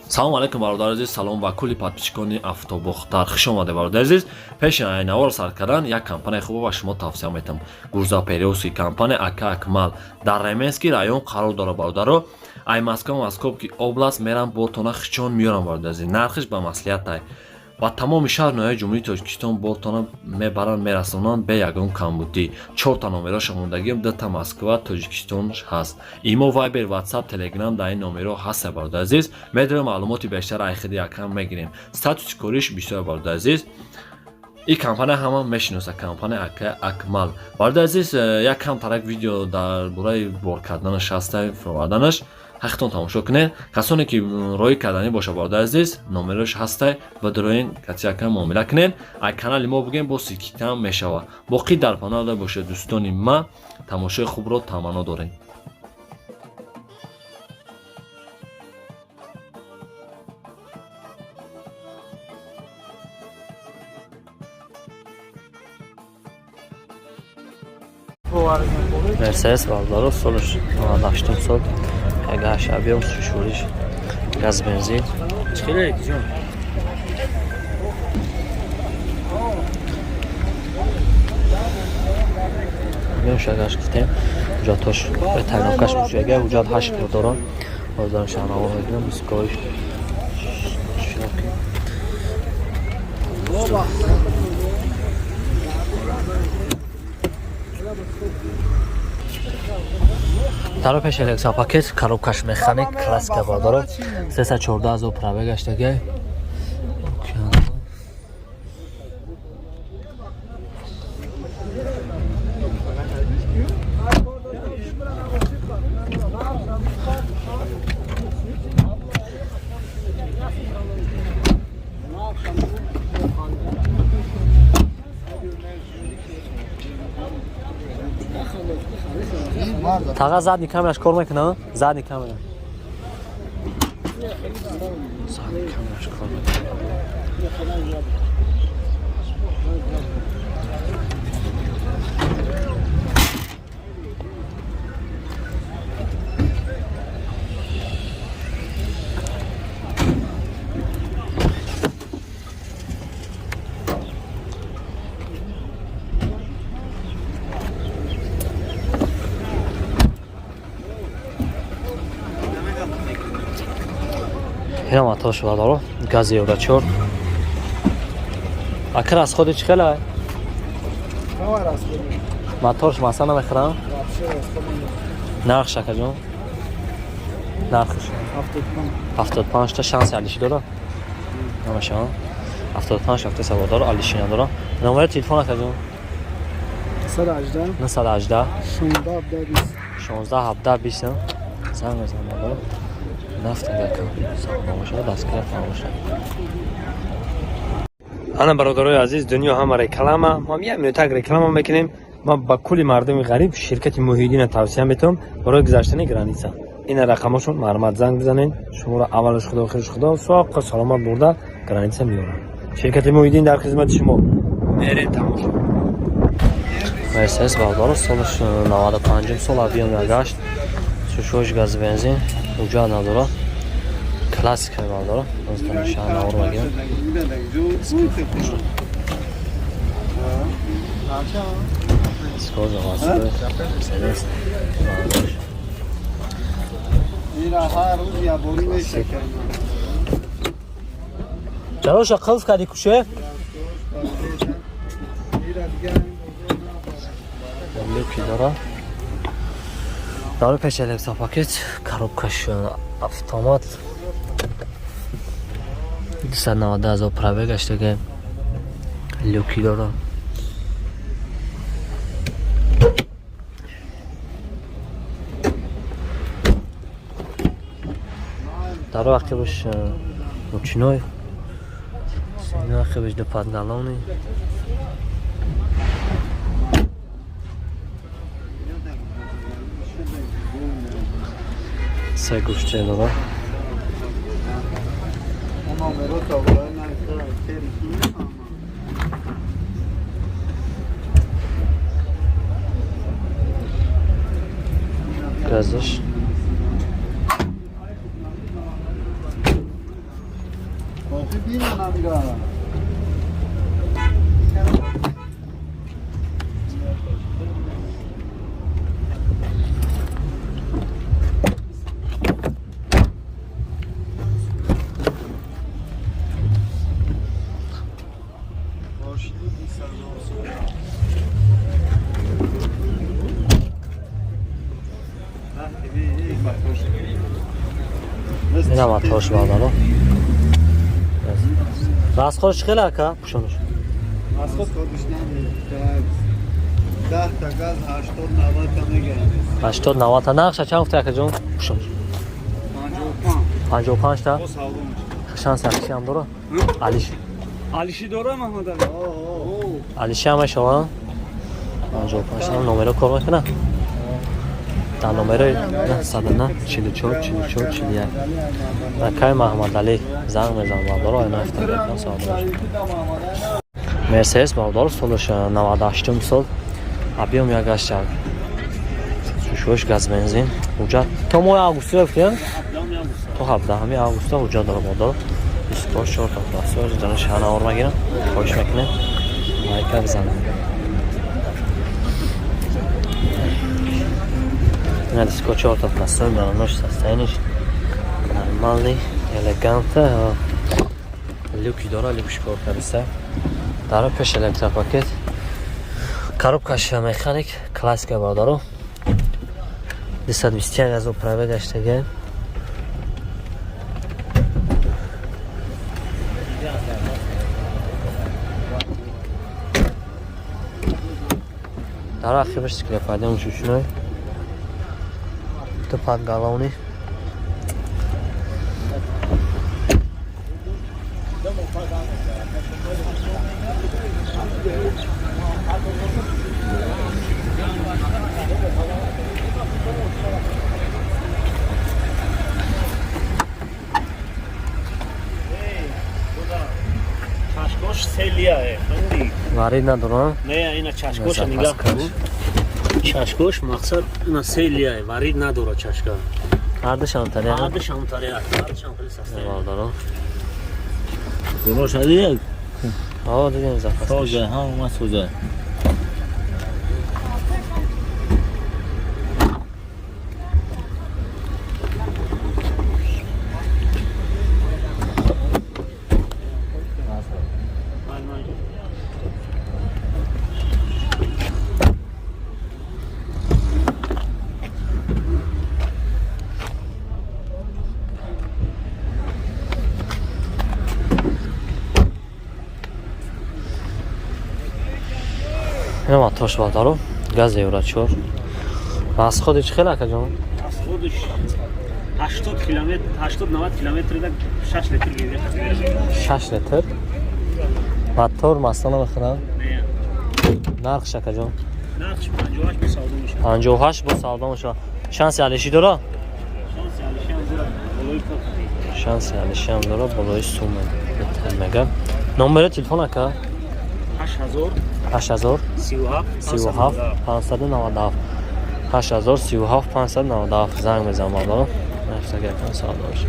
салом алайкум бародар азиз, салом ба кулли подписчикони автобухтар. Хуш омадед бародар азиз. Пеши навор сар кардан як компания хуб ба шумо тавсия метам. Гурзапериоси компания Ака Акмал дар Ременский район қарор дорад бародаро. Ай Москва-Московки област мерам болтона хичон миёрам бародар азиз. Нархиш ба маслиҳатай. Ба тамоми шаҳр ноҳияи ҷумҳурии Тоҷикистон болтона мебаранд мерасонанд бе ягон камбудӣ. 4 та номероша мондагӣ, 2 та Москва, Тоҷикистон ҳаст. Имо Viber, WhatsApp, Telegram дар ин номеро ҳаст бародар азиз. Медарем маълумоти бештар айхиди якам мегирем. Статуси кориш бисёр бародар азиз. این کمپانی همه میشناسه کمپانی اکمال. barda aziz yakam tarak video درباره بار کردنش هست فرآوردنش حقیقتاً تماشا کنید. کسانی که روی کردنی باشه barda aziz نمرش هست و دارین کسی یکم معامله کنید. ای کانال ما بگیم با سیکیتم میشوه. باقی در کانال باشه دوستانی ما تماشای خوب رو تمنا دارین. Mercedes varlar, sonuç anlaştım sol. Gaz avion sürüş, gaz benzin. Çıkıyor gideceğim. Ben şagaş gittim. Uca toş ve tanakaş ucuya uca haş motoron. Oradan şana oynaydım. Skoy. Oba. Тарапеш Alexa пакет, коробкаш механик, классика бардоро. 314 пробег гаштаги. Tağa zadni kameraş kor mekna? Zadni kamera. Zadni kameraş kor mekna. اینم آتش داره گازی و چور اکر از خودی چه خیلی موتورش مثلا نمیخرم نرخ شکر جون نرخش 75 تا شانس علیشی داره نمیشه 75 هفته سوار داره علیشی نداره نمره تلفن اکر جون 918 918 16 17 20 زنگ بزن داره نفت یکم سلامشه دستگیر فراموشه. انا برادرای عزیز دنیا هم رکلامه ما میام تگ رکلام میکنیم. ما با کلی مردم غریب شرکت محیدین توصیه میتونم برای گذشتن گرانیسا. این رقمشون مرمت زنگ بزنین شما را اولش خدا آخرش خدا ساق سلامت برده گرانیسا میارن. شرکت محیدین در خدمت شما. برید تماشا. مرسدس بردار سالش 95 سال avion گشت. شوش گاز بنزین اوجا نداره کلاسیک نداره از تنشان نور میگم سکوز واسه مرسدس میرا هر روز یا بوری میشه چرا شقف کردی کوشه لوکی داره داره پیش الکسا پاکت коробкаш автомат 290 пробег гаштаги люки дора дар вақти бош мучиной сина вақти бош до панталони سه گوشته داره گازش ببینم میرا اینا ما توش بردارم راست خودش خیلی اکا پشونش از خود نمیده 10 تا گاز 80 90 تا میگیره 80 90 تا نقش چند افته اکا جون پشونش 55 55 تا o sağlam شانس اکشی هم داره علیش Alişi doğru Mahmut abi علیشی هم شما 55 تا نمره کار میکنه در نمره نه 109 44 44 41 رکای محمد علی زنگ میزن بردار اینا افتاد کنم سوال مرسیدس بردار سولش 98 سال объем я гашчак шуш газ бензин ҳуҷҷат то моҳи август рефтем то 17 август ҳуҷҷат дорам бардор 24 та классор ҷана шаҳнавор магирам хоҳиш мекунем лайка бизанем ина 24 та классор даронош состояниш нормальный элегантный люки дора люкш кор карда дара пеш электропакет коробкаш механик классика бардору 221 газо пробег гаштаги дара ахибаш склепадем чучной то подголовный چشکوش سلیه خندی وارد ندارم نه اینا چشکوش نگاه کن چشکوش مقصد اینا سلیه وارد نداره چشکا هردش هم تنه هردش هم تریه هردش هم خیلی سسته دارم درو شدی آه دیگه مزخرف توجه هم اومد سوزه اینا ما توش بردارم گاز یورا چور از خودش خیلی اکا جان از خودش 80 کیلومتر 80 90 کیلومتر ده 6 لیتر گیره 6 لیتر موتور مثلا بخرم نه نرخش اکا جان نقش 58 به سودا میشه 58 با سودا میشه شانس علیشی داره شانس علیشی هم داره شانس علیشی هم بالای داره بالای سوم میگم نمبر تلفن اکا 8000 8000 37 597 8037 597 زنگ بزن ما دارم نفس اگر کنم سوال باشه